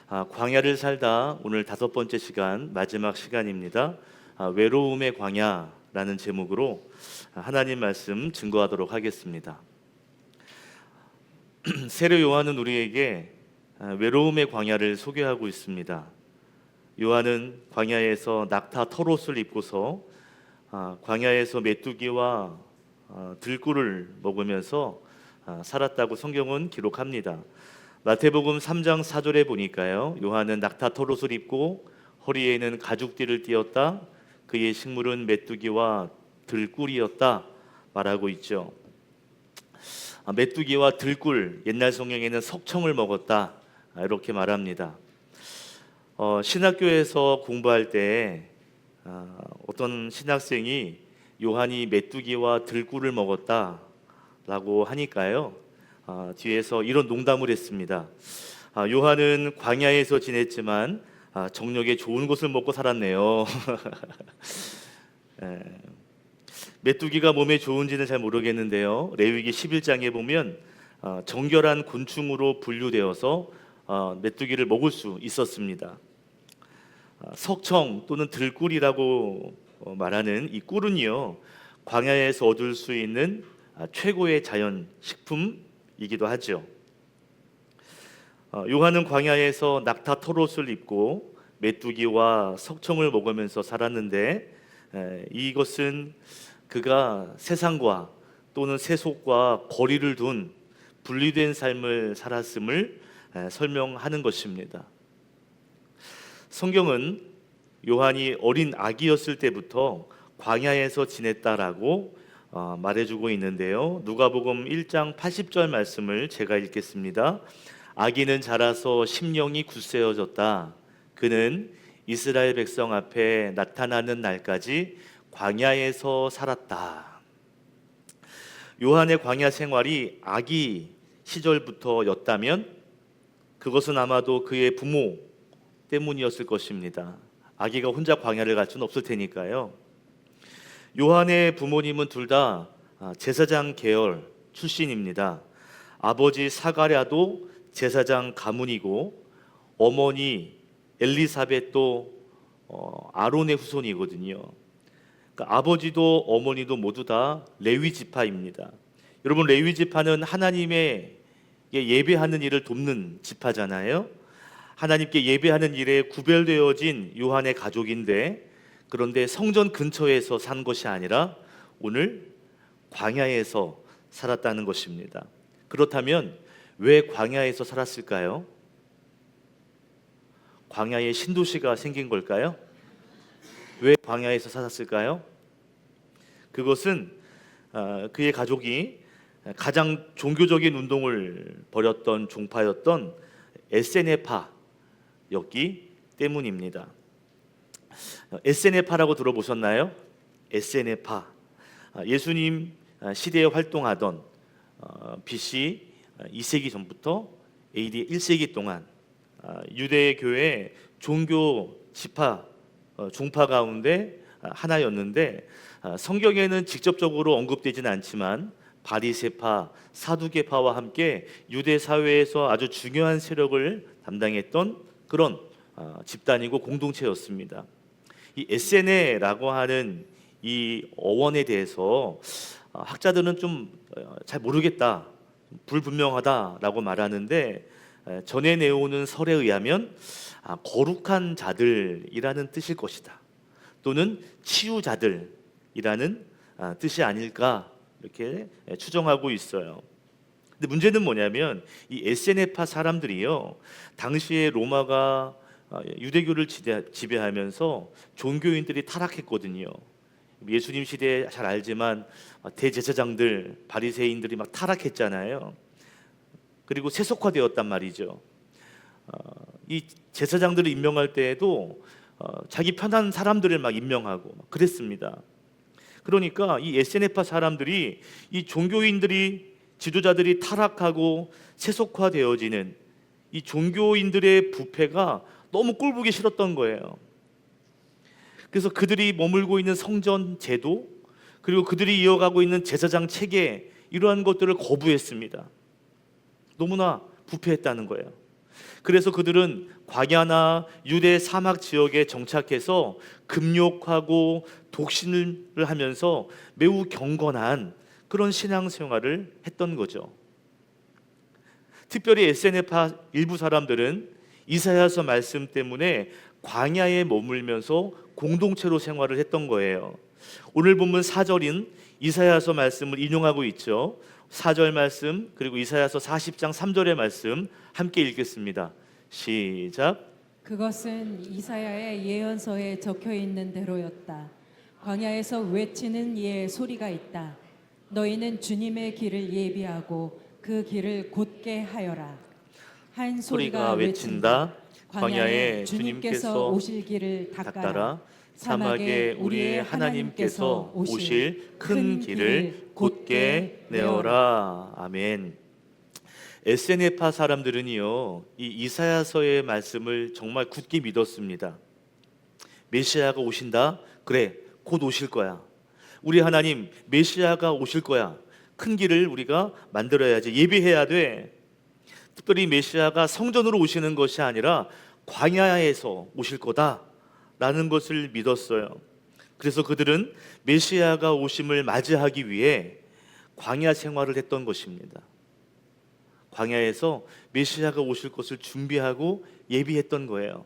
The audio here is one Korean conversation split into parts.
광야를 살다 오늘 5번째 시간, 마지막 시간입니다. 외로움의 광야라는 제목으로 하나님 말씀 증거하도록 하겠습니다. 세례 요한은 우리에게 외로움의 광야를 소개하고 있습니다. 요한은 광야에서 낙타 털옷을 입고서 광야에서 메뚜기와 들꿀을 먹으면서 살았다고 성경은 기록합니다. 마태복음 3장 4절에 보니까요, 요한은 낙타 털옷을 입고 허리에는 가죽띠를 띠었다. 그의 식물은 메뚜기와 들꿀이었다 말하고 있죠. 메뚜기와 들꿀, 옛날 성경에는 석청을 먹었다 이렇게 말합니다. 신학교에서 공부할 때 어떤 신학생이 요한이 메뚜기와 들꿀을 먹었다라고 하니까요, 뒤에서 이런 농담을 했습니다. 요한은 광야에서 지냈지만 정력에 좋은 것을 먹고 살았네요. 메뚜기가 몸에 좋은지는 잘 모르겠는데요, 레위기 11장에 보면 정결한 곤충으로 분류되어서 메뚜기를 먹을 수 있었습니다. 석청 또는 들꿀이라고 말하는 이 꿀은요, 광야에서 얻을 수 있는 최고의 자연 식품이기도 하죠. 요한은 광야에서 낙타 털옷을 입고 메뚜기와 석청을 먹으면서 살았는데, 이것은 그가 세상과 또는 세속과 거리를 둔 분리된 삶을 살았음을 설명하는 것입니다. 성경은 요한이 어린 아기였을 때부터 광야에서 지냈다라고 말해주고 있는데요, 누가복음 1장 80절 말씀을 제가 읽겠습니다. 아기는 자라서 심령이 굳세어졌다. 그는 이스라엘 백성 앞에 나타나는 날까지 광야에서 살았다. 요한의 광야 생활이 아기 시절부터였다면 그것은 아마도 그의 부모 때문이었을 것입니다. 아기가 혼자 광야를 갈 수는 없을 테니까요. 요한의 부모님은 둘 다 제사장 계열 출신입니다. 아버지 사가랴도 제사장 가문이고 어머니 엘리사벳도 아론의 후손이거든요. 그러니까 아버지도 어머니도 모두 다 레위 지파입니다. 여러분, 레위 지파는 하나님의 예배하는 일을 돕는 지파잖아요. 하나님께 예배하는 일에 구별되어진 요한의 가족인데, 그런데 성전 근처에서 산 것이 아니라 오늘 광야에서 살았다는 것입니다. 그렇다면 왜 광야에서 살았을까요? 광야에 신도시가 생긴 걸까요? 왜 광야에서 살았을까요? 그것은 그의 가족이 가장 종교적인 운동을 벌였던 종파였던 에세네파였기 때문입니다. 에세네파라고 들어보셨나요? 에세네파, 예수님 시대에 활동하던 BC 2세기 전부터 AD 1세기 동안 유대교의 종교 지파, 종파 가운데 하나였는데, 성경에는 직접적으로 언급되지는 않지만 바리새파, 사두개파와 함께 유대 사회에서 아주 중요한 세력을 담당했던 그런 집단이고 공동체였습니다. 이 에세네라고 하는 이 어원에 대해서 학자들은 좀 잘 모르겠다, 불분명하다라고 말하는데, 전해 내오는 설에 의하면 거룩한 자들이라는 뜻일 것이다, 또는 치유자들이라는 뜻이 아닐까 이렇게 추정하고 있어요. 근데 문제는 뭐냐면 이 에세네파 사람들이요, 당시에 로마가 유대교를 지배하면서 종교인들이 타락했거든요. 예수님 시대에 잘 알지만 대제사장들, 바리새인들이 막 타락했잖아요. 그리고 세속화되었단 말이죠. 이 제사장들을 임명할 때에도 자기 편한 사람들을 막 임명하고 그랬습니다. 그러니까 이 에세네파 사람들이, 이 종교인들이, 지도자들이 타락하고 세속화되어지는 이 종교인들의 부패가 너무 꼴보기 싫었던 거예요. 그래서 그들이 머물고 있는 성전 제도, 그리고 그들이 이어가고 있는 제사장 체계, 이러한 것들을 거부했습니다. 너무나 부패했다는 거예요. 그래서 그들은 광야나 유대 사막 지역에 정착해서 금욕하고 독신을 하면서 매우 경건한 그런 신앙생활을 했던 거죠. 특별히 SNF파 일부 사람들은 이사야서 말씀 때문에 광야에 머물면서 공동체로 생활을 했던 거예요. 오늘 본문 4절인 이사야서 말씀을 인용하고 있죠. 4절 말씀 그리고 이사야서 40장 3절의 말씀 함께 읽겠습니다. 시작. 그것은 이사야의 예언서에 적혀 있는 대로였다. 광야에서 외치는 이의 소리가 있다. 너희는 주님의 길을 예비하고 그 길을 곧게 하여라. 한 소리가 외친다. 광야에 주님께서 오실 길을 닦아라. 사막에 우리의 하나님께서 오실 큰 길을 곧게 내어라. 아멘. SNF파 사람들은요, 이 이사야서의 말씀을 정말 굳게 믿었습니다. 메시아가 오신다? 그래, 곧 오실 거야. 우리 하나님 메시아가 오실 거야. 큰 길을 우리가 만들어야지. 예비해야 돼. 특별히 메시아가 성전으로 오시는 것이 아니라 광야에서 오실 거다라는 것을 믿었어요. 그래서 그들은 메시아가 오심을 맞이하기 위해 광야 생활을 했던 것입니다. 광야에서 메시아가 오실 것을 준비하고 예비했던 거예요.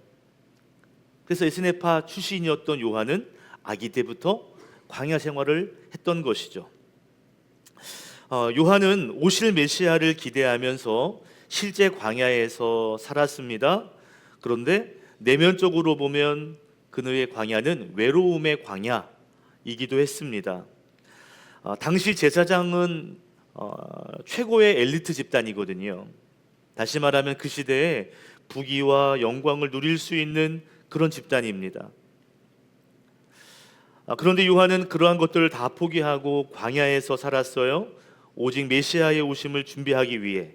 그래서 에스네파 출신이었던 요한은 아기 때부터 광야 생활을 했던 것이죠. 요한은 오실 메시아를 기대하면서 실제 광야에서 살았습니다. 그런데 내면적으로 보면 그의 광야는 외로움의 광야이기도 했습니다. 당시 제사장은 최고의 엘리트 집단이거든요. 다시 말하면 그 시대에 부귀와 영광을 누릴 수 있는 그런 집단입니다. 그런데 요한은 그러한 것들을 다 포기하고 광야에서 살았어요. 오직 메시아의 오심을 준비하기 위해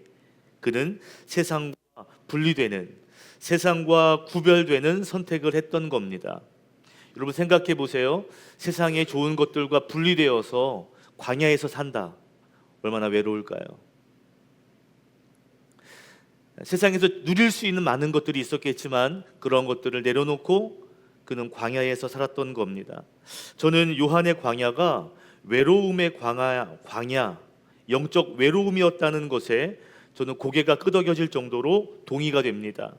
그는 세상과 분리되는, 세상과 구별되는 선택을 했던 겁니다. 여러분 생각해 보세요. 세상의 좋은 것들과 분리되어서 광야에서 산다. 얼마나 외로울까요? 세상에서 누릴 수 있는 많은 것들이 있었겠지만 그런 것들을 내려놓고 그는 광야에서 살았던 겁니다. 저는 요한의 광야가 외로움의 광야, 영적 외로움이었다는 것에 저는 고개가 끄덕여질 정도로 동의가 됩니다.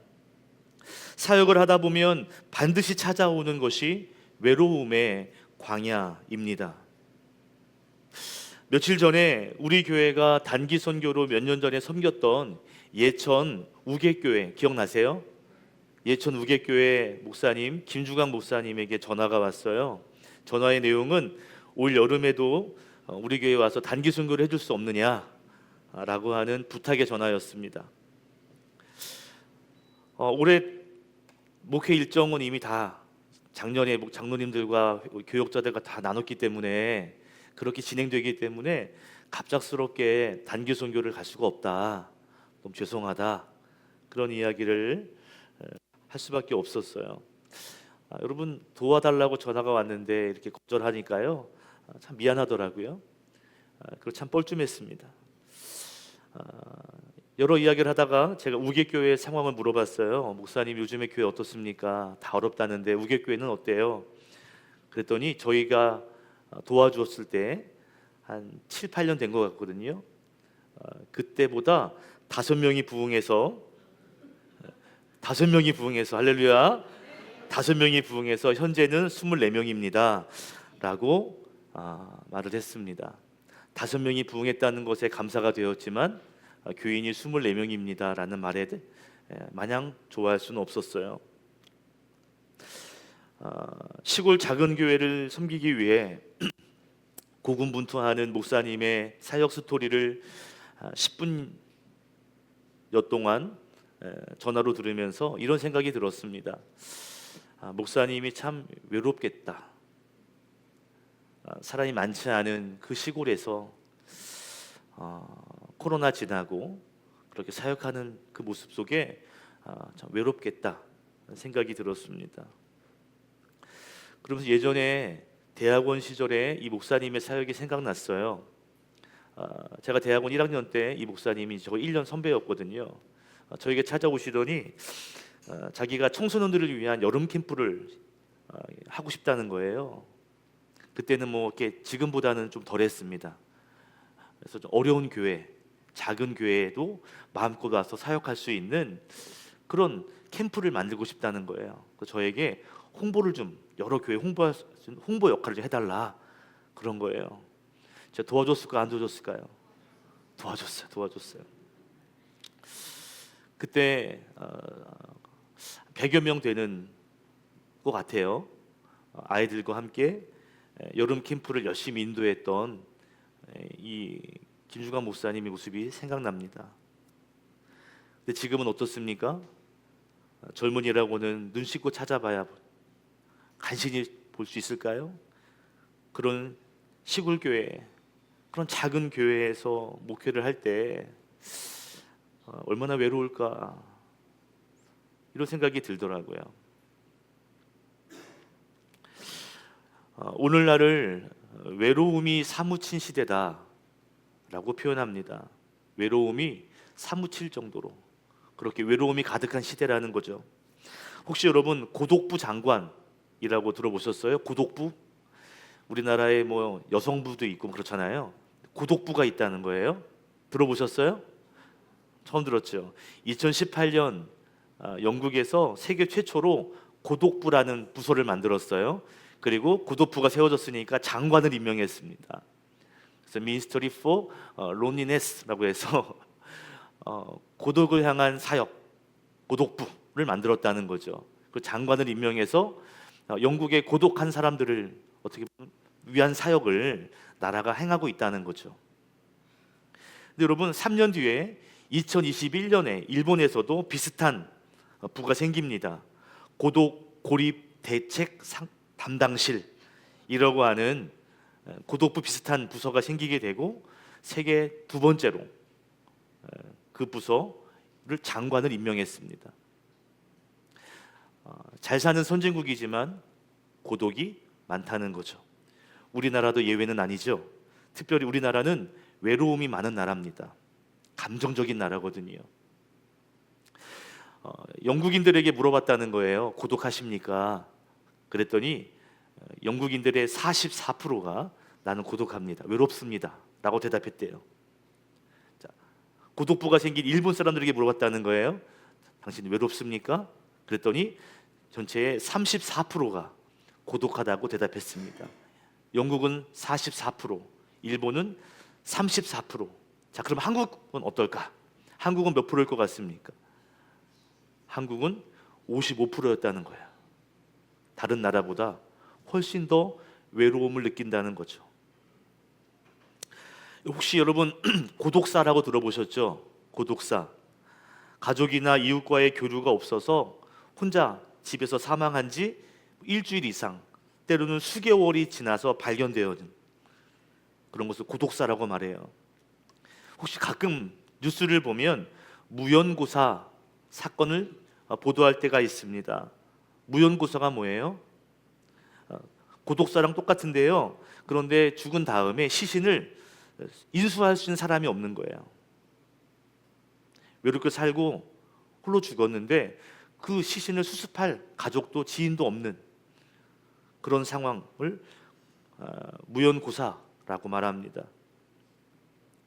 사역을 하다 보면 반드시 찾아오는 것이 외로움의 광야입니다. 며칠 전에 우리 교회가 단기 선교로 몇 년 전에 섬겼던 예천 우계교회 기억나세요? 예천 우계교회 목사님 김주강 목사님에게 전화가 왔어요. 전화의 내용은 올 여름에도 우리 교회에 와서 단기 선교를 해줄 수 없느냐라고 하는 부탁의 전화였습니다. 올해 목회 일정은 이미 다 작년에 장로님들과 교역자들과 다 나눴기 때문에 그렇게 진행되기 때문에 갑작스럽게 단기 선교를 갈 수가 없다. 너무 죄송하다. 그런 이야기를 할 수밖에 없었어요. 여러분 도와달라고 전화가 왔는데 이렇게 거절하니까요. 참 미안하더라고요. 그리고 참 뻘쭘했습니다. 여러 이야기를 하다가 제가 우계교회 상황을 물어봤어요. 목사님 요즘에 교회 어떻습니까? 다 어렵다는데 우계교회는 어때요? 그랬더니 저희가 도와주었을 때 한 7, 8년 된 것 같거든요. 그때보다 5명이 부흥해서 할렐루야 5명이 부흥해서 현재는 24명입니다 라고 말을 했습니다. 5명이 부흥했다는 것에 감사가 되었지만 교인이 24명입니다 라는 말에 마냥 좋아할 수는 없었어요. 시골 작은 교회를 섬기기 위해 고군분투하는 목사님의 사역 스토리를 10분여 동안 전화로 들으면서 이런 생각이 들었습니다. 목사님이 참 외롭겠다. 사람이 많지 않은 그 시골에서 코로나 지나고 그렇게 사역하는 그 모습 속에 참 외롭겠다 생각이 들었습니다. 그러면서 예전에 대학원 시절에 이 목사님의 사역이 생각났어요. 제가 대학원 1학년 때 이 목사님이 저 1년 선배였거든요. 저에게 찾아오시더니 자기가 청소년들을 위한 여름 캠프를 하고 싶다는 거예요. 그때는 뭐 이렇게 지금보다는 좀 덜했습니다. 그래서 좀 어려운 교회, 작은 교회에도 마음껏 와서 사역할 수 있는 그런 캠프를 만들고 싶다는 거예요. 그래서 저에게 홍보를 좀 여러 교회 홍보 역할을 좀 해달라 그런 거예요. 제가 도와줬을까 안 도와줬을까요? 도와줬어요. 그때 100여 명 되는 것 같아요. 아이들과 함께 여름 캠프를 열심히 인도했던 이 김중환 목사님의 모습이 생각납니다. 근데 지금은 어떻습니까? 젊은이라고는 눈 씻고 찾아봐야 간신히 볼 수 있을까요? 그런 시골 교회, 그런 작은 교회에서 목회를 할 때 얼마나 외로울까 이런 생각이 들더라고요. 오늘날을 외로움이 사무친 시대다라고 표현합니다. 외로움이 사무칠 정도로 그렇게 외로움이 가득한 시대라는 거죠. 혹시 여러분 고독부 장관이라고 들어보셨어요? 고독부? 우리나라에 뭐 여성부도 있고 그렇잖아요. 고독부가 있다는 거예요. 들어보셨어요? 처음 들었죠. 2018년 영국에서 세계 최초로 고독부라는 부서를 만들었어요. 그리고 고독부가 세워졌으니까 장관을 임명했습니다. 그래서 Ministry for Loneliness라고 해서 고독을 향한 사역, 고독부를 만들었다는 거죠. 그 장관을 임명해서 영국의 고독한 사람들을 어떻게 보면 위한 사역을 나라가 행하고 있다는 거죠. 근데 여러분 3년 뒤에 2021년에 일본에서도 비슷한 부가 생깁니다. 고독 고립 대책 담당실이라고 하는 고독부 비슷한 부서가 생기게 되고 세계 두 번째로 그 부서를 장관을 임명했습니다. 잘 사는 선진국이지만 고독이 많다는 거죠. 우리나라도 예외는 아니죠. 특별히 우리나라는 외로움이 많은 나라입니다. 감정적인 나라거든요. 영국인들에게 물어봤다는 거예요. 고독하십니까? 그랬더니 영국인들의 44%가 나는 고독합니다. 외롭습니다. 라고 대답했대요. 자, 고독부가 생긴 일본 사람들에게 물어봤다는 거예요. 당신 외롭습니까? 그랬더니 전체의 34%가 고독하다고 대답했습니다. 영국은 44%, 일본은 34%. 자, 그럼 한국은 어떨까? 한국은 몇 프로일 것 같습니까? 한국은 55%였다는 거야. 다른 나라보다 훨씬 더 외로움을 느낀다는 거죠. 혹시 여러분 고독사라고 들어보셨죠? 고독사. 가족이나 이웃과의 교류가 없어서 혼자 집에서 사망한 지 일주일 이상, 때로는 수개월이 지나서 발견되어진 그런 것을 고독사라고 말해요. 혹시 가끔 뉴스를 보면 무연고사 사건을 보도할 때가 있습니다. 무연고사가 뭐예요? 고독사랑 똑같은데요. 그런데 죽은 다음에 시신을 인수할 수 있는 사람이 없는 거예요. 외롭게 살고 홀로 죽었는데 그 시신을 수습할 가족도 지인도 없는 그런 상황을 무연고사라고 말합니다.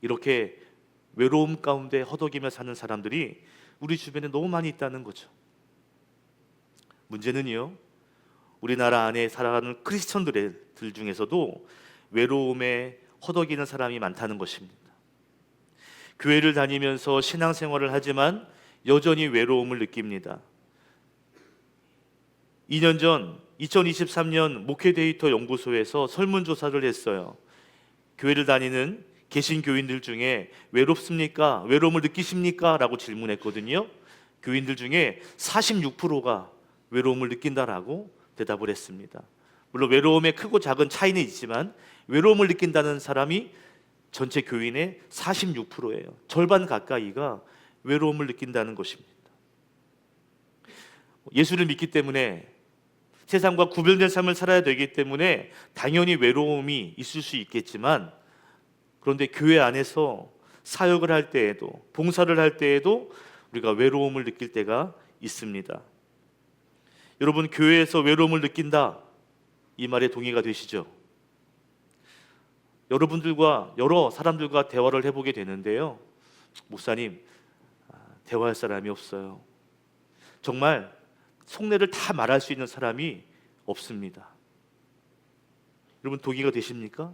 이렇게 외로움 가운데 허덕이며 사는 사람들이 우리 주변에 너무 많이 있다는 거죠. 문제는요, 우리나라 안에 살아가는 크리스천들 중에서도 외로움에 허덕이는 사람이 많다는 것입니다. 교회를 다니면서 신앙생활을 하지만 여전히 외로움을 느낍니다. 2년 전 2023년 목회데이터 연구소에서 설문조사를 했어요. 교회를 다니는 개신교인들 중에 외롭습니까? 외로움을 느끼십니까? 라고 질문했거든요. 교인들 중에 46%가 외로움을 느낀다라고 대답을 했습니다. 물론 외로움의 크고 작은 차이는 있지만 외로움을 느낀다는 사람이 전체 교인의 46%예요. 절반 가까이가 외로움을 느낀다는 것입니다. 예수를 믿기 때문에 세상과 구별된 삶을 살아야 되기 때문에 당연히 외로움이 있을 수 있겠지만, 그런데 교회 안에서 사역을 할 때에도 봉사를 할 때에도 우리가 외로움을 느낄 때가 있습니다. 여러분, 교회에서 외로움을 느낀다, 이 말에 동의가 되시죠? 여러분들과 여러 사람들과 대화를 해보게 되는데요, 목사님, 대화할 사람이 없어요. 정말 속내를 다 말할 수 있는 사람이 없습니다. 여러분, 동의가 되십니까?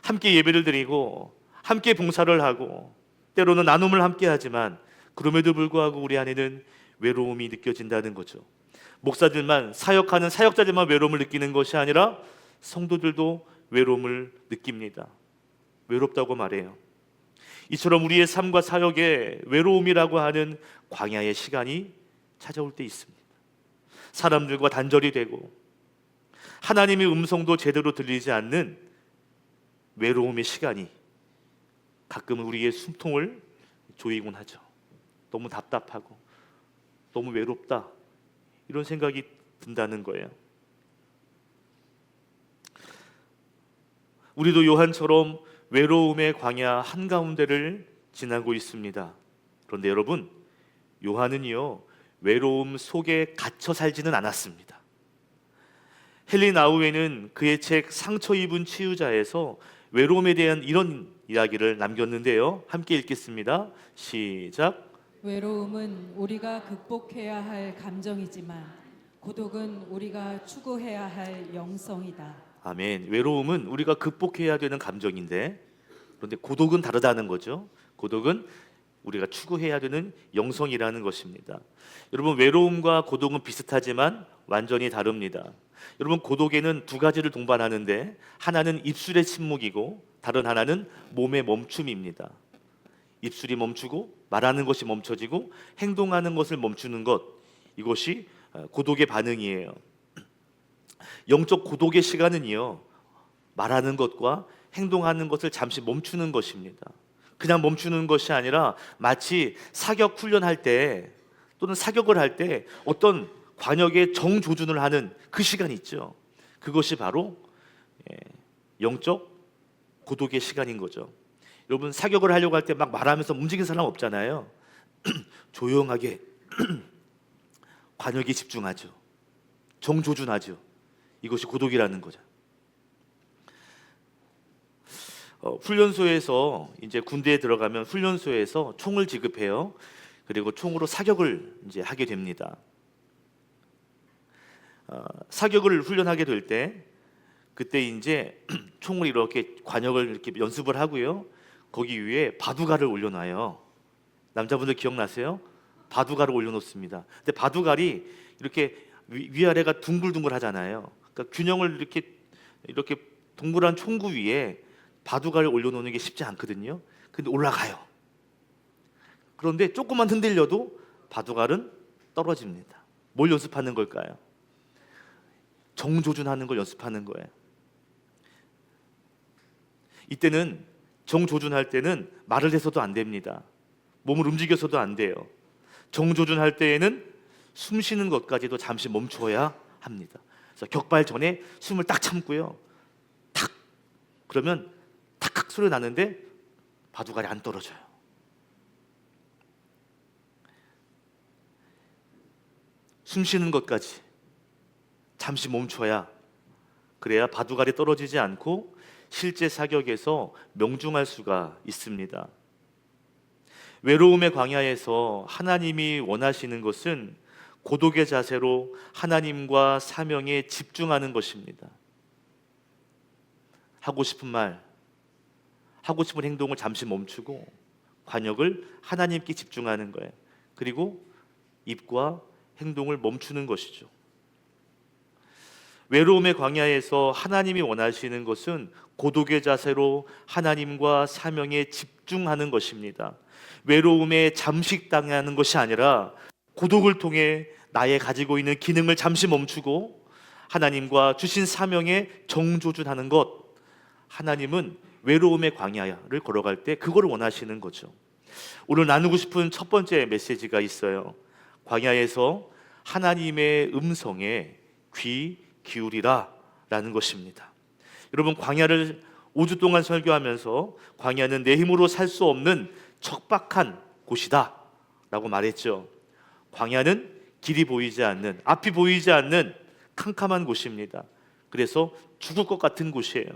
함께 예배를 드리고 함께 봉사를 하고 때로는 나눔을 함께 하지만 그럼에도 불구하고 우리 안에는 외로움이 느껴진다는 거죠. 목사들만, 사역하는 사역자들만 외로움을 느끼는 것이 아니라 성도들도 외로움을 느낍니다. 외롭다고 말해요. 이처럼 우리의 삶과 사역에 외로움이라고 하는 광야의 시간이 찾아올 때 있습니다. 사람들과 단절이 되고 하나님의 음성도 제대로 들리지 않는 외로움의 시간이 가끔은 우리의 숨통을 조이곤 하죠. 너무 답답하고 너무 외롭다, 이런 생각이 든다는 거예요. 우리도 요한처럼 외로움의 광야 한가운데를 지나고 있습니다. 그런데 여러분, 요한은요, 외로움 속에 갇혀 살지는 않았습니다. 헨리 나우에는 그의 책 상처 입은 치유자에서 외로움에 대한 이런 이야기를 남겼는데요, 함께 읽겠습니다. 시작. 외로움은 우리가 극복해야 할 감정이지만 고독은 우리가 추구해야 할 영성이다. 아멘. 외로움은 우리가 극복해야 되는 감정인데, 그런데 고독은 다르다는 거죠. 고독은 우리가 추구해야 되는 영성이라는 것입니다. 여러분, 외로움과 고독은 비슷하지만 완전히 다릅니다. 여러분, 고독에는 두 가지를 동반하는데 하나는 입술의 침묵이고 다른 하나는 몸의 멈춤입니다. 입술이 멈추고 말하는 것이 멈춰지고 행동하는 것을 멈추는 것, 이것이 고독의 반응이에요. 영적 고독의 시간은요, 말하는 것과 행동하는 것을 잠시 멈추는 것입니다. 그냥 멈추는 것이 아니라 마치 사격 훈련할 때 또는 사격을 할 때 어떤 관역의 정조준을 하는 그 시간이 있죠. 그것이 바로 영적 고독의 시간인 거죠. 여러분, 사격을 하려고 할 때 막 말하면서 움직이는 사람 없잖아요. 조용하게 관역에 집중하죠. 정조준하죠. 이것이 고독이라는 거죠. 훈련소에서 이제 군대에 들어가면 훈련소에서 총을 지급해요. 그리고 총으로 사격을 이제 하게 됩니다. 사격을 훈련하게 될 때 그때 이제 총을 이렇게 관역을 이렇게 연습을 하고요. 거기 위에 바둑알을 올려놔요. 남자분들 기억나세요? 바둑알을 올려놓습니다. 근데 바둑알이 이렇게 위아래가 둥글둥글 하잖아요. 그러니까 균형을 이렇게 동그란 총구 위에 바둑알을 올려놓는 게 쉽지 않거든요. 근데 올라가요. 그런데 조금만 흔들려도 바둑알은 떨어집니다. 뭘 연습하는 걸까요? 정조준하는 걸 연습하는 거예요. 이때는 정조준할 때는 말을 해서도 안 됩니다. 몸을 움직여서도 안 돼요. 정조준할 때에는 숨 쉬는 것까지도 잠시 멈춰야 합니다. 그래서 격발 전에 숨을 딱 참고요. 탁! 그러면 탁탁 소리 나는데 바둑알이 안 떨어져요. 숨 쉬는 것까지 잠시 멈춰야, 그래야 바둑알이 떨어지지 않고 실제 사격에서 명중할 수가 있습니다. 외로움의 광야에서 하나님이 원하시는 것은 고독의 자세로 하나님과 사명에 집중하는 것입니다. 하고 싶은 말, 하고 싶은 행동을 잠시 멈추고 관역을 하나님께 집중하는 거예요. 그리고 입과 행동을 멈추는 것이죠. 외로움의 광야에서 하나님이 원하시는 것은 고독의 자세로 하나님과 사명에 집중하는 것입니다. 외로움에 잠식당하는 것이 아니라 고독을 통해 나의 가지고 있는 기능을 잠시 멈추고 하나님과 주신 사명에 정조준하는 것, 하나님은 외로움의 광야를 걸어갈 때 그걸 원하시는 거죠. 오늘 나누고 싶은 첫 번째 메시지가 있어요. 광야에서 하나님의 음성에 귀 기울이라 라는 것입니다. 여러분, 광야를 5주 동안 설교하면서 광야는 내 힘으로 살 수 없는 척박한 곳이다 라고 말했죠. 광야는 길이 보이지 않는, 앞이 보이지 않는 캄캄한 곳입니다. 그래서 죽을 것 같은 곳이에요.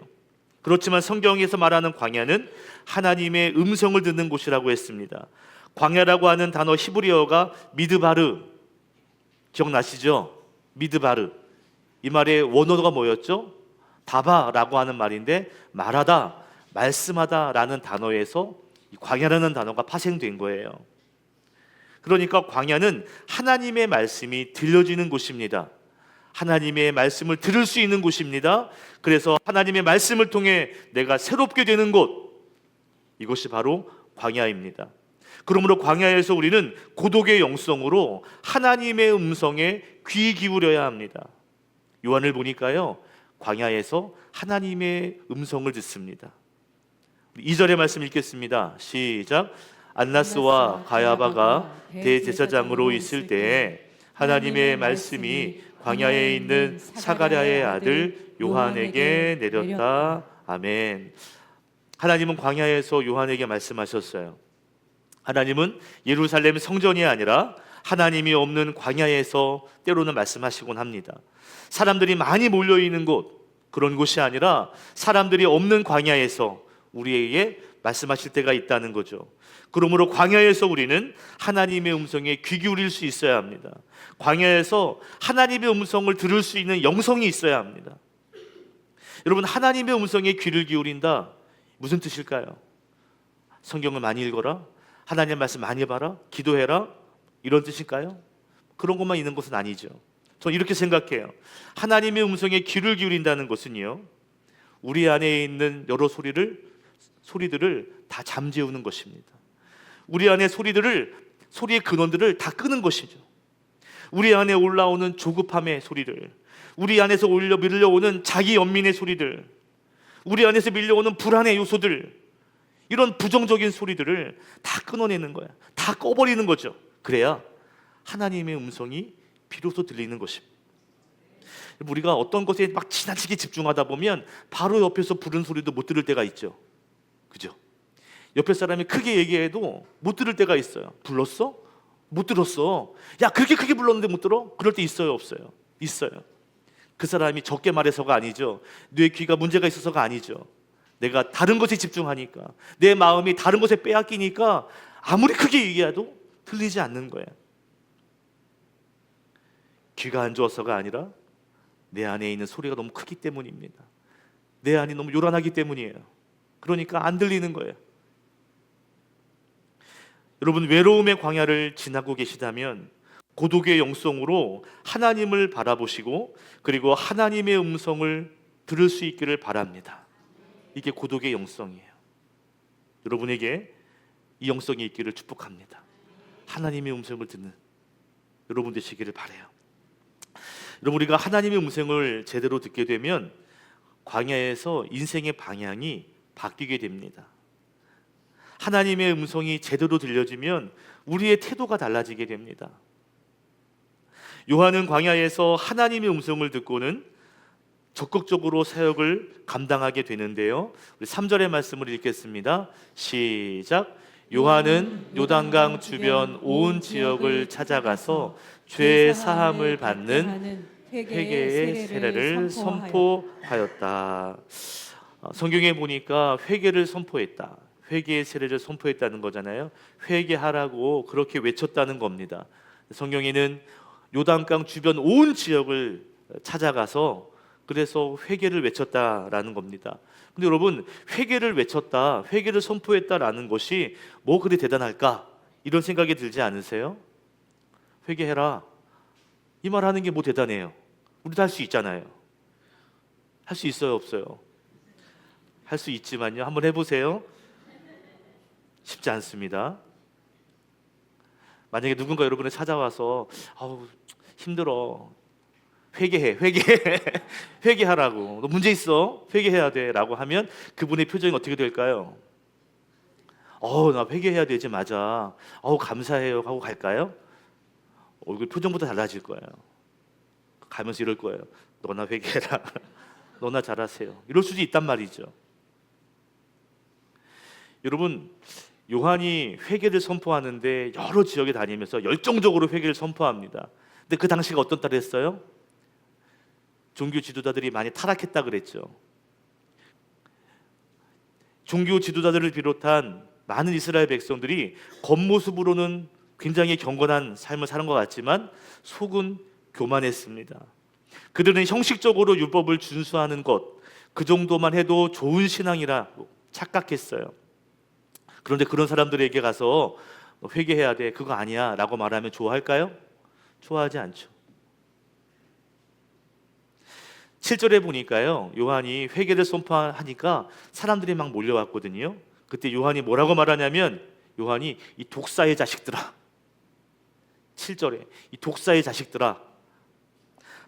그렇지만 성경에서 말하는 광야는 하나님의 음성을 듣는 곳이라고 했습니다. 광야라고 하는 단어 히브리어가 미드바르, 기억나시죠? 미드바르. 이 말의 원어가 뭐였죠? 다바라고 하는 말인데, 말하다, 말씀하다라는 단어에서 이 광야라는 단어가 파생된 거예요. 그러니까 광야는 하나님의 말씀이 들려지는 곳입니다. 하나님의 말씀을 들을 수 있는 곳입니다. 그래서 하나님의 말씀을 통해 내가 새롭게 되는 곳, 이것이 바로 광야입니다. 그러므로 광야에서 우리는 고독의 영성으로 하나님의 음성에 귀 기울여야 합니다. 요한을 보니까요, 광야에서 하나님의 음성을 듣습니다. 2절의 말씀 읽겠습니다. 시작. 안나스와 가야바가 대제사장으로 있을 때에 하나님의 말씀이 광야에 있는 사가랴의 아들 요한에게 내렸다. 아멘. 하나님은 광야에서 요한에게 말씀하셨어요. 하나님은 예루살렘 성전이 아니라 하나님이 없는 광야에서 때로는 말씀하시곤 합니다. 사람들이 많이 몰려있는 곳, 그런 곳이 아니라 사람들이 없는 광야에서 우리에게 말씀하실 때가 있다는 거죠. 그러므로 광야에서 우리는 하나님의 음성에 귀 기울일 수 있어야 합니다. 광야에서 하나님의 음성을 들을 수 있는 영성이 있어야 합니다. 여러분, 하나님의 음성에 귀를 기울인다, 무슨 뜻일까요? 성경을 많이 읽어라, 하나님의 말씀 많이 봐라, 기도해라, 이런 뜻일까요? 그런 것만 있는 것은 아니죠. 저는 이렇게 생각해요. 하나님의 음성에 귀를 기울인다는 것은요, 우리 안에 있는 여러 소리들을 다 잠재우는 것입니다. 우리 안에 소리의 근원들을 다 끄는 것이죠. 우리 안에 올라오는 조급함의 소리를, 우리 안에서 밀려오는 자기 연민의 소리들, 우리 안에서 밀려오는 불안의 요소들, 이런 부정적인 소리들을 다 끊어내는 거야. 다 꺼버리는 거죠. 그래야 하나님의 음성이 비로소 들리는 것입니다. 우리가 어떤 것에 막 지나치게 집중하다 보면 바로 옆에서 부른 소리도 못 들을 때가 있죠. 그죠? 옆에 사람이 크게 얘기해도 못 들을 때가 있어요. 불렀어? 못 들었어. 야, 그렇게 크게 불렀는데 못 들어? 그럴 때 있어요, 없어요? 있어요. 그 사람이 적게 말해서가 아니죠. 뇌 귀가 문제가 있어서가 아니죠. 내가 다른 것에 집중하니까, 내 마음이 다른 것에 빼앗기니까 아무리 크게 얘기해도 들리지 않는 거예요. 귀가 안 좋아서가 아니라 내 안에 있는 소리가 너무 크기 때문입니다. 내 안이 너무 요란하기 때문이에요. 그러니까 안 들리는 거예요. 여러분, 외로움의 광야를 지나고 계시다면 고독의 영성으로 하나님을 바라보시고 그리고 하나님의 음성을 들을 수 있기를 바랍니다. 이게 고독의 영성이에요. 여러분에게 이 영성이 있기를 축복합니다. 하나님의 음성을 듣는 여러분 되시기를 바라요. 여러분, 우리가 하나님의 음성을 제대로 듣게 되면 광야에서 인생의 방향이 바뀌게 됩니다. 하나님의 음성이 제대로 들려지면 우리의 태도가 달라지게 됩니다. 요한은 광야에서 하나님의 음성을 듣고는 적극적으로 사역을 감당하게 되는데요. 우리 3절의 말씀을 읽겠습니다. 시작. 요한은 요단강 주변 온 지역을 찾아가서 죄 사함을 받는 회개의 세례를 선포하였다. 성경에 보니까 회개를 선포했다. 회개의 세례를 선포했다는 거잖아요. 회개하라고 그렇게 외쳤다는 겁니다. 성경에는 요단강 주변 온 지역을 찾아가서 그래서 회개를 외쳤다라는 겁니다. 근데 여러분, 회개를 외쳤다, 회개를 선포했다라는 것이 뭐 그리 대단할까? 이런 생각이 들지 않으세요? 회개해라, 이 말 하는 게 뭐 대단해요? 우리도 할 수 있잖아요. 할 수 있어요, 없어요? 할 수 있지만요, 한번 해보세요. 쉽지 않습니다. 만약에 누군가 여러분을 찾아와서 아우 힘들어, 회개하라고, 너 문제 있어, 회개해야 돼 라고 하면 그분의 표정이 어떻게 될까요? 나 회개해야 되지, 맞아, 감사해요 하고 갈까요? 얼굴 표정부터 달라질 거예요. 가면서 이럴 거예요. 너나 회개해라, 너나 잘하세요, 이럴 수도 있단 말이죠. 여러분, 요한이 회개를 선포하는데 여러 지역에 다니면서 열정적으로 회개를 선포합니다. 근데 그 당시가 어떤 때였어요? 종교 지도자들이 많이 타락했다 그랬죠. 종교 지도자들을 비롯한 많은 이스라엘 백성들이 겉모습으로는 굉장히 경건한 삶을 사는 것 같지만 속은 교만했습니다. 그들은 형식적으로 율법을 준수하는 것, 그 정도만 해도 좋은 신앙이라고 착각했어요. 그런데 그런 사람들에게 가서 너 회개해야 돼, 그거 아니야 라고 말하면 좋아할까요? 좋아하지 않죠. 7절에 보니까요, 요한이 회개를 선포하니까 사람들이 막 몰려왔거든요. 그때 요한이 뭐라고 말하냐면, 요한이 이 독사의 자식들아, 7절에 이 독사의 자식들아,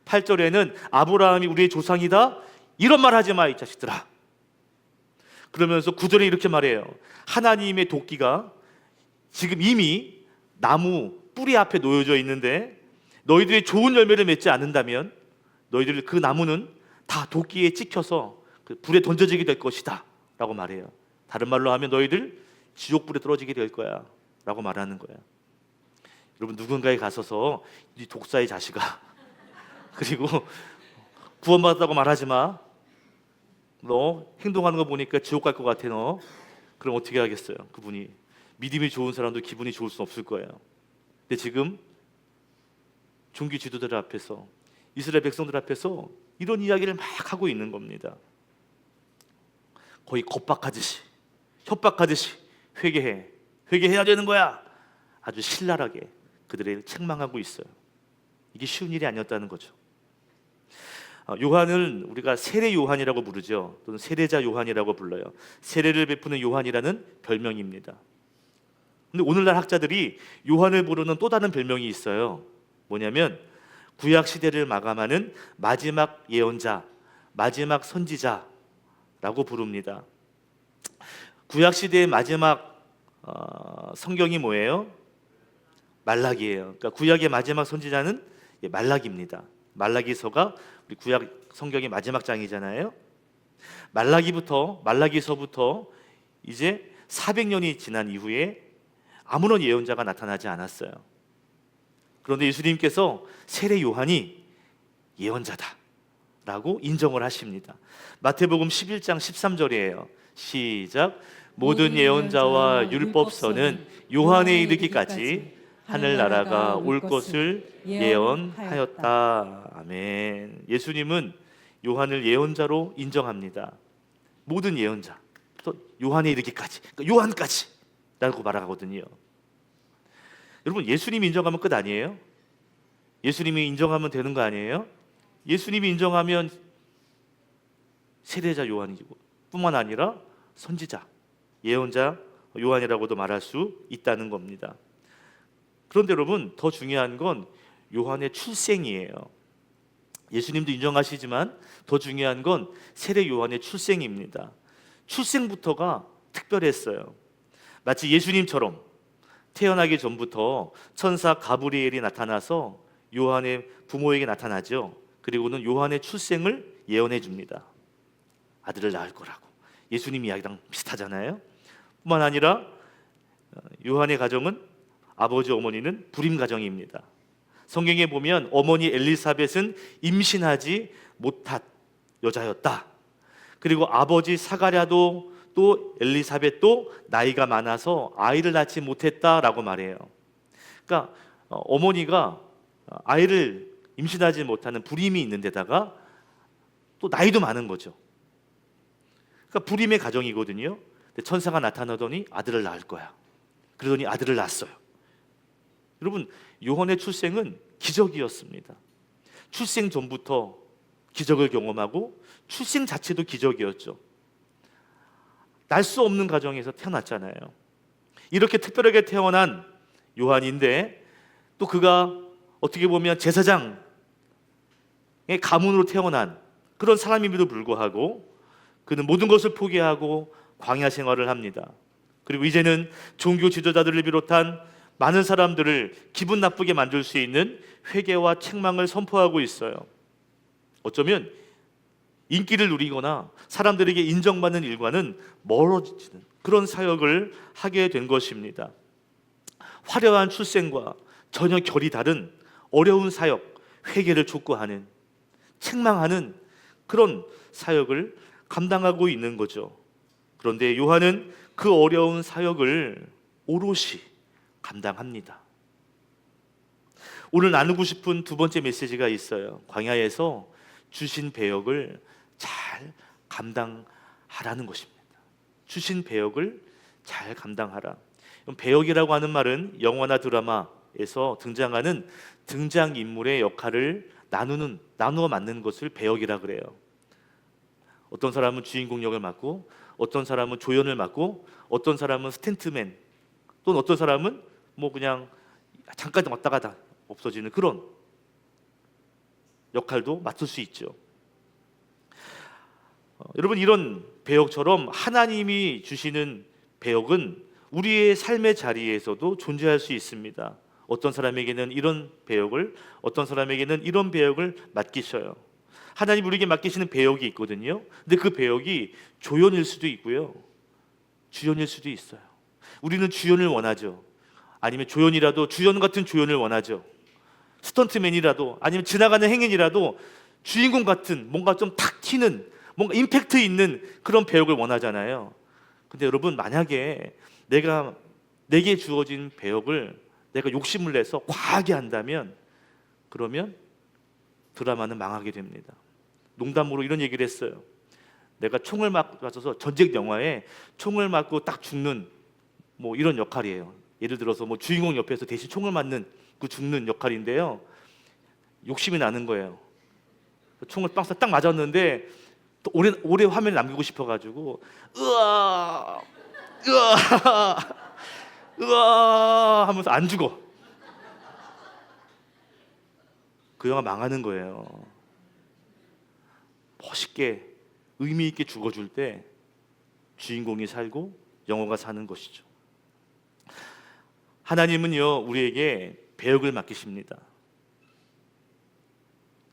8절에는 아브라함이 우리의 조상이다, 이런 말 하지 마 이 자식들아. 그러면서 9절에 이렇게 말해요. 하나님의 도끼가 지금 이미 나무 뿌리 앞에 놓여져 있는데 너희들이 좋은 열매를 맺지 않는다면 너희들 그 나무는 다 도끼에 찍혀서 그 불에 던져지게 될 것이다 라고 말해요. 다른 말로 하면 너희들 지옥불에 떨어지게 될 거야 라고 말하는 거예요. 여러분, 누군가에 가서서 이 독사의 자식아 그리고 구원받았다고 말하지 마, 너 행동하는 거 보니까 지옥 갈 것 같아 너, 그럼 어떻게 하겠어요? 그분이 믿음이 좋은 사람도 기분이 좋을 수 없을 거예요. 근데 지금 종교 지도자들 앞에서, 이스라엘 백성들 앞에서 이런 이야기를 막 하고 있는 겁니다. 거의 겁박하듯이, 협박하듯이 회개해야 되는 거야, 아주 신랄하게 그들을 책망하고 있어요. 이게 쉬운 일이 아니었다는 거죠. 요한을 우리가 세례 요한이라고 부르죠. 또는 세례자 요한이라고 불러요. 세례를 베푸는 요한이라는 별명입니다. 근데 오늘날 학자들이 요한을 부르는 또 다른 별명이 있어요. 뭐냐면 구약 시대를 마감하는 마지막 예언자, 마지막 선지자라고 부릅니다. 구약 시대의 마지막 성경이 뭐예요? 말라기예요. 그러니까 구약의 마지막 선지자는 말라기입니다. 말라기서가 우리 구약 성경의 마지막 장이잖아요. 말라기서부터 이제 400년이 지난 이후에 아무런 예언자가 나타나지 않았어요. 그런데 예수님께서 세례 요한이 예언자다라고 인정을 하십니다. 마태복음 11장 13절이에요. 시작. 모든 예언자와 율법서는 요한에 이르기까지 하늘나라가 올 것을 예언하였다. 아멘. 예수님은 요한을 예언자로 인정합니다. 모든 예언자, 또 요한에 이르기까지, 그러니까 요한까지 라고 말하거든요. 여러분, 예수님이 인정하면 끝 아니에요? 예수님이 인정하면 되는 거 아니에요? 예수님이 인정하면 세례자 요한이고 뿐만 아니라 선지자, 예언자 요한이라고도 말할 수 있다는 겁니다. 그런데 여러분, 더 중요한 건 요한의 출생이에요. 예수님도 인정하시지만 더 중요한 건 세례 요한의 출생입니다. 출생부터가 특별했어요. 마치 예수님처럼 태어나기 전부터 천사 가브리엘이 나타나서 요한의 부모에게 나타나죠. 그리고는 요한의 출생을 예언해 줍니다. 아들을 낳을 거라고. 예수님 이야기랑 비슷하잖아요. 뿐만 아니라 요한의 가정은, 아버지 어머니는 불임 가정입니다. 성경에 보면 어머니 엘리사벳은 임신하지 못한 여자였다. 그리고 아버지 사가랴도 또 엘리사벳도 나이가 많아서 아이를 낳지 못했다라고 말해요. 그러니까 어머니가 아이를 임신하지 못하는 불임이 있는 데다가 또 나이도 많은 거죠. 그러니까 불임의 가정이거든요. 근데 천사가 나타나더니 아들을 낳을 거야. 그러더니 아들을 낳았어요. 여러분, 요한의 출생은 기적이었습니다. 출생 전부터 기적을 경험하고 출생 자체도 기적이었죠. 날 수 없는 가정에서 태어났잖아요. 이렇게 특별하게 태어난 요한인데 또 그가 어떻게 보면 제사장의 가문으로 태어난 그런 사람임에도 불구하고 그는 모든 것을 포기하고 광야 생활을 합니다. 그리고 이제는 종교 지도자들을 비롯한 많은 사람들을 기분 나쁘게 만들 수 있는 회개와 책망을 선포하고 있어요. 어쩌면 인기를 누리거나 사람들에게 인정받는 일과는 멀어지는 그런 사역을 하게 된 것입니다. 화려한 출생과 전혀 결이 다른 어려운 사역, 회개를 촉구하는, 책망하는 그런 사역을 감당하고 있는 거죠. 그런데 요한은 그 어려운 사역을 오롯이 감당합니다. 오늘 나누고 싶은 두 번째 메시지가 있어요. 광야에서 주신 배역을 잘 감당하라는 것입니다. 주신 배역을 잘 감당하라. 배역이라고 하는 말은 영화나 드라마에서 등장하는 등장인물의 역할을 나누어 맡는 것을 배역이라 그래요. 어떤 사람은 주인공 역을 맡고, 어떤 사람은 조연을 맡고, 어떤 사람은 스탠트맨, 또는 어떤 사람은 뭐 그냥 잠깐 왔다 가다 없어지는 그런 역할도 맡을 수 있죠. 여러분, 이런 배역처럼 하나님이 주시는 배역은 우리의 삶의 자리에서도 존재할 수 있습니다. 어떤 사람에게는 이런 배역을, 어떤 사람에게는 이런 배역을 맡기셔요. 하나님 우리에게 맡기시는 배역이 있거든요. 근데 그 배역이 조연일 수도 있고요, 주연일 수도 있어요. 우리는 주연을 원하죠. 아니면 조연이라도 주연 같은 조연을 원하죠. 스턴트맨이라도, 아니면 지나가는 행인이라도 주인공 같은, 뭔가 좀 탁 튀는, 뭔가 임팩트 있는 그런 배역을 원하잖아요. 근데 여러분, 만약에 내게 주어진 배역을 내가 욕심을 내서 과하게 한다면, 그러면 드라마는 망하게 됩니다. 농담으로 이런 얘기를 했어요. 내가 총을 맞아서 전쟁 영화에 총을 맞고 딱 죽는 뭐 이런 역할이에요. 예를 들어서 뭐 주인공 옆에서 대신 총을 맞는 그 죽는 역할인데요, 욕심이 나는 거예요. 총을 빵 딱 맞았는데 또 오래 화면에 남기고 싶어가지고 으아 으아 으아 하면서 안 죽어. 그 영화 망하는 거예요. 멋있게 의미 있게 죽어줄 때 주인공이 살고 영화가 사는 것이죠. 하나님은요, 우리에게 배역을 맡기십니다.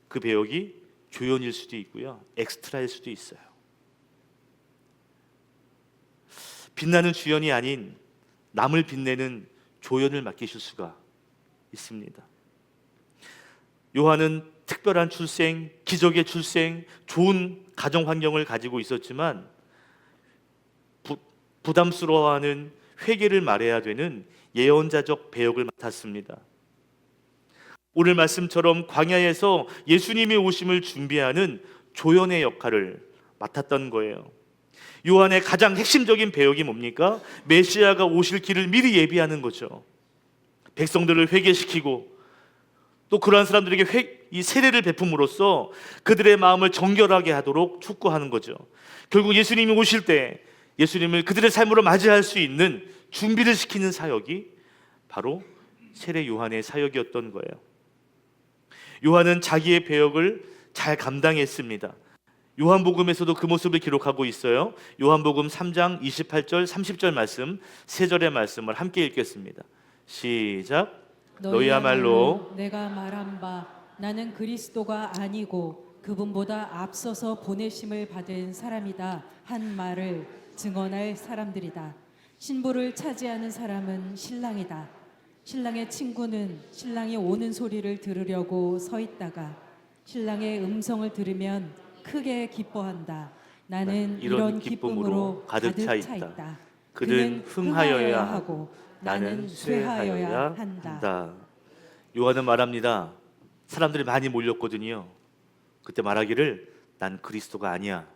그 배역이 조연일 수도 있고요, 엑스트라일 수도 있어요. 빛나는 주연이 아닌 남을 빛내는 조연을 맡기실 수가 있습니다. 요한은 특별한 출생, 기적의 출생, 좋은 가정 환경을 가지고 있었지만 부담스러워하는, 회개를 말해야 되는 예언자적 배역을 맡았습니다. 오늘 말씀처럼 광야에서 예수님이 오심을 준비하는 조연의 역할을 맡았던 거예요. 요한의 가장 핵심적인 배역이 뭡니까? 메시아가 오실 길을 미리 예비하는 거죠. 백성들을 회개시키고, 또 그러한 사람들에게 이 세례를 베품으로써 그들의 마음을 정결하게 하도록 촉구하는 거죠. 결국 예수님이 오실 때 예수님을 그들의 삶으로 맞이할 수 있는 준비를 시키는 사역이 바로 세례 요한의 사역이었던 거예요. 요한은 자기의 배역을 잘 감당했습니다. 요한복음에서도 그 모습을 기록하고 있어요. 요한복음 3장 28절 30절 말씀, 세 절의 말씀을 함께 읽겠습니다. 시작. 너희야말로 내가 말한 바 나는 그리스도가 아니고 그분보다 앞서서 보내심을 받은 사람이다 한 말을 증언할 사람들이다. 신부를 차지하는 사람은 신랑이다. 신랑의 친구는 신랑이 오는 소리를 들으려고 서 있다가 신랑의 음성을 들으면 크게 기뻐한다. 나는 이런 기쁨으로 가득 차 있다. 그는 흥하여야 하고 나는 쇠하여야 한다. 요한은 말합니다. 사람들이 많이 몰렸거든요. 그때 말하기를, 난 그리스도가 아니야.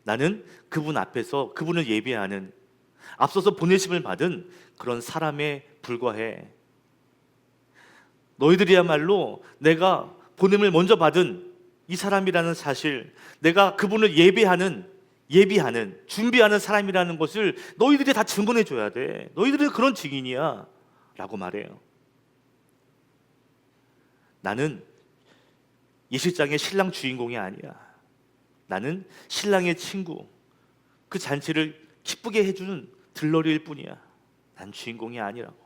나는 그분 앞에서 그분을 예배하는, 앞서서 보내심을 받은 그런 사람에 불과해. 너희들이야말로 내가 보냄을 먼저 받은 이 사람이라는 사실, 내가 그분을 예비하는, 준비하는 사람이라는 것을 너희들이 다 증언해 줘야 돼. 너희들은 그런 증인이야 라고 말해요. 나는 예식장의 신랑 주인공이 아니야. 나는 신랑의 친구, 그 잔치를 기쁘게 해주는 들러리일 뿐이야. 난 주인공이 아니라고.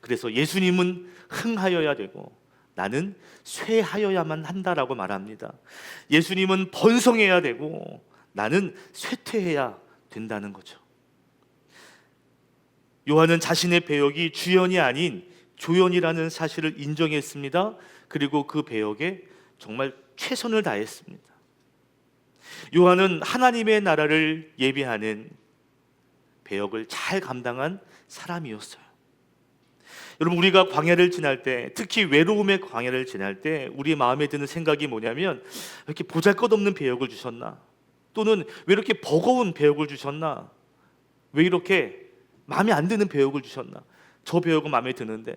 그래서 예수님은 흥하여야 되고 나는 쇠하여야만 한다라고 말합니다. 예수님은 번성해야 되고 나는 쇠퇴해야 된다는 거죠. 요한은 자신의 배역이 주연이 아닌 조연이라는 사실을 인정했습니다. 그리고 그 배역에 정말 최선을 다했습니다. 요한은 하나님의 나라를 예비하는 배역을 잘 감당한 사람이었어요. 여러분, 우리가 광야를 지날 때, 특히 외로움의 광야를 지날 때 우리 마음에 드는 생각이 뭐냐면, 왜 이렇게 보잘것없는 배역을 주셨나? 또는 왜 이렇게 버거운 배역을 주셨나? 왜 이렇게 마음에 안 드는 배역을 주셨나? 저 배역은 마음에 드는데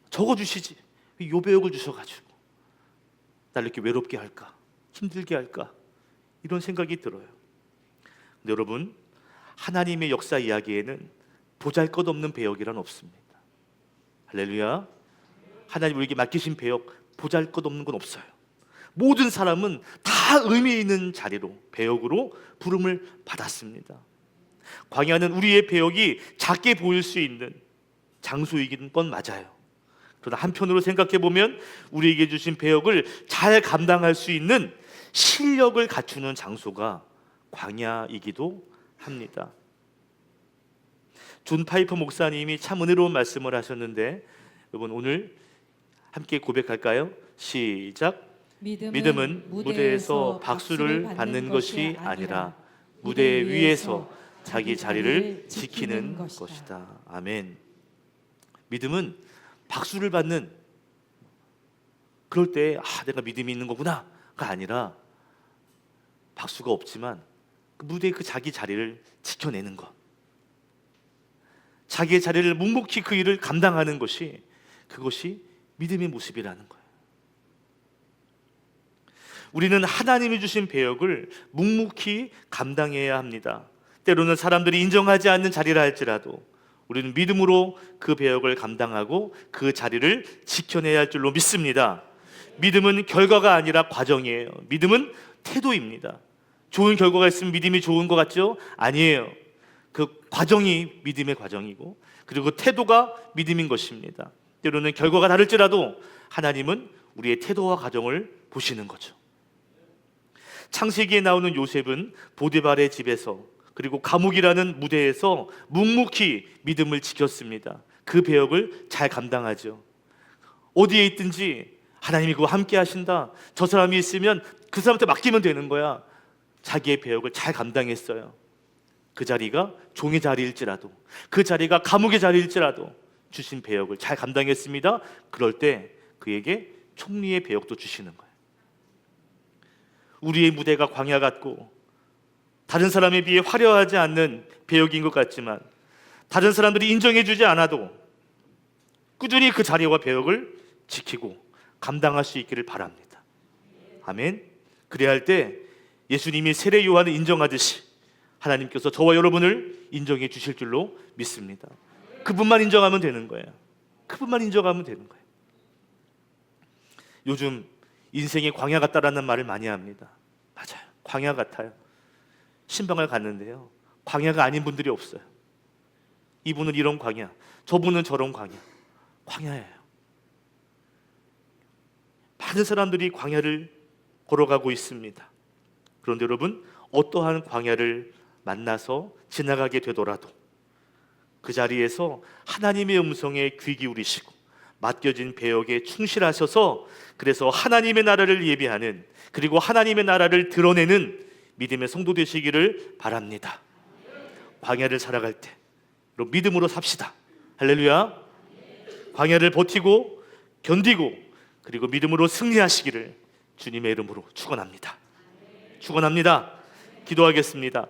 저거 주시지, 이 배역을 주셔가지고 나를 이렇게 외롭게 할까? 힘들게 할까? 이런 생각이 들어요. 근데 여러분, 하나님의 역사 이야기에는 보잘것없는 배역이란 없습니다. 할렐루야. 하나님 우리에게 맡기신 배역, 보잘것없는 건 없어요. 모든 사람은 다 의미 있는 자리로, 배역으로 부름을 받았습니다. 광야는 우리의 배역이 작게 보일 수 있는 장소이긴 건 맞아요. 그러나 한편으로 생각해 보면 우리에게 주신 배역을 잘 감당할 수 있는 실력을 갖추는 장소가 광야이기도 합니다. 존 파이퍼 목사님이 참 은혜로운 말씀을 하셨는데, 여러분 오늘 함께 고백할까요? 시작. 믿음은 무대에서 박수를 받는 것이 아니라 무대 위에서 자기 자리를 지키는 것이다. 아멘. 믿음은 박수를 받는, 그럴 때 내가 믿음이 있는 거구나가 아니라 박수가 없지만 그 무대에 그 자기 자리를 지켜내는 것, 자기의 자리를 묵묵히 그 일을 감당하는 것이, 그것이 믿음의 모습이라는 거예요. 우리는 하나님이 주신 배역을 묵묵히 감당해야 합니다. 때로는 사람들이 인정하지 않는 자리라 할지라도 우리는 믿음으로 그 배역을 감당하고 그 자리를 지켜내야 할 줄로 믿습니다. 믿음은 결과가 아니라 과정이에요. 믿음은 태도입니다. 좋은 결과가 있으면 믿음이 좋은 것 같죠? 아니에요. 그 과정이 믿음의 과정이고, 그리고 태도가 믿음인 것입니다. 때로는 결과가 다를지라도 하나님은 우리의 태도와 과정을 보시는 거죠. 창세기에 나오는 요셉은 보디발의 집에서, 그리고 감옥이라는 무대에서 묵묵히 믿음을 지켰습니다. 그 배역을 잘 감당하죠. 어디에 있든지 하나님이 그와 함께 하신다, 저 사람이 있으면 그 사람한테 맡기면 되는 거야. 자기의 배역을 잘 감당했어요. 그 자리가 종의 자리일지라도, 그 자리가 감옥의 자리일지라도 주신 배역을 잘 감당했습니다. 그럴 때 그에게 총리의 배역도 주시는 거예요. 우리의 무대가 광야 같고 다른 사람에 비해 화려하지 않는 배역인 것 같지만, 다른 사람들이 인정해 주지 않아도 꾸준히 그 자리와 배역을 지키고 감당할 수 있기를 바랍니다. 아멘. 그래야 할 때 예수님이 세례 요한을 인정하듯이 하나님께서 저와 여러분을 인정해 주실 줄로 믿습니다. 그분만 인정하면 되는 거예요. 그분만 인정하면 되는 거예요. 요즘 인생이 광야 같다라는 말을 많이 합니다. 맞아요. 광야 같아요. 신방을 갔는데요, 광야가 아닌 분들이 없어요. 이분은 이런 광야, 저분은 저런 광야. 광야예요. 많은 사람들이 광야를 걸어가고 있습니다. 그런데 여러분, 어떠한 광야를 만나서 지나가게 되더라도 그 자리에서 하나님의 음성에 귀 기울이시고 맡겨진 배역에 충실하셔서, 그래서 하나님의 나라를 예비하는, 그리고 하나님의 나라를 드러내는 믿음의 성도 되시기를 바랍니다. 광야를 살아갈 때 믿음으로 삽시다. 할렐루야. 광야를 버티고 견디고 그리고 믿음으로 승리하시기를 주님의 이름으로 축원합니다. 축원합니다. 기도하겠습니다.